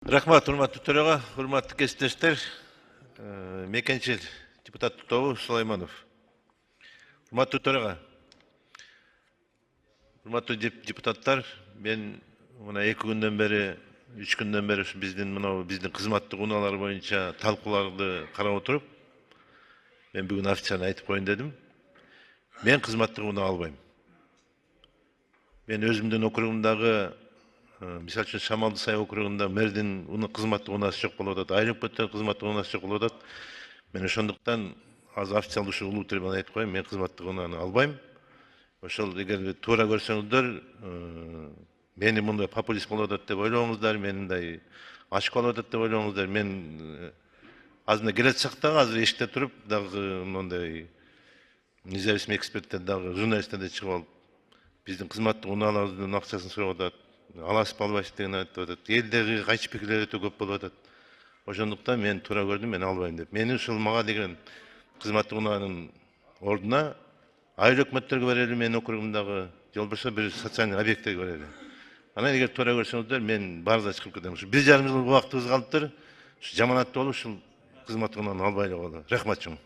Рахмат, урматтуу төрага, урматтуу кесиптештер. Мекенчил депутаттык тобу Сулайманов. Урматтуу төрага, урматтуу депутаттар, мен мына 2 күндөн бери, 3 күндөн бери биздин кызматтык унаалар боюнча талкууларды карап отуруп, мен бүгүн официально айтып коеюн дедим. Мен кызматтык унаа албайм. Мен өзүмдүн округумдагы мисалы үчүн Шамалды Сай округунда мэрдин кызматтык унаасы жок болуп атат, аэропорттун кызматтык унаасы жок болуп атат. Мен ошондуктан азыр официалдуу ушу улуу тил менен айтып коеюн, мен кызматтык унааны албайм. Ошол эгер туура көрсөңүздөр, мени мындай популист болуп атат деп ойлобоңуздар, мени мындай ачык болуп атат деп ойлобоңуздар. Мен азыр келе жатсак дагы азыр эшикте туруп дагы мындай независимый эксперттер дагы журналисттер да чыгып алып биздин кызматтык унааларыбыздын акчасын сурап атат, аласып албайсыз деген айтып атат. Элдеги кайчы пикирлер өтө көп болуп атат. Ошондуктан мен туура көрдүм, мен албайм деп. Мени ушул мага деген кызматтык унаанын ордуна айыл өкмөттөргө берели, менин округумдагы, же болбосо бир социальный объекттерге берели. Анан эгер туура көрсөңүздөр, мен баарына чыгып кетем. Ушу 1,5 жыл убактыбыз калыптыр. Ушу жаманаттуу болуп ушул кызматтык унааны албай эле коелу. Рахмат чоң.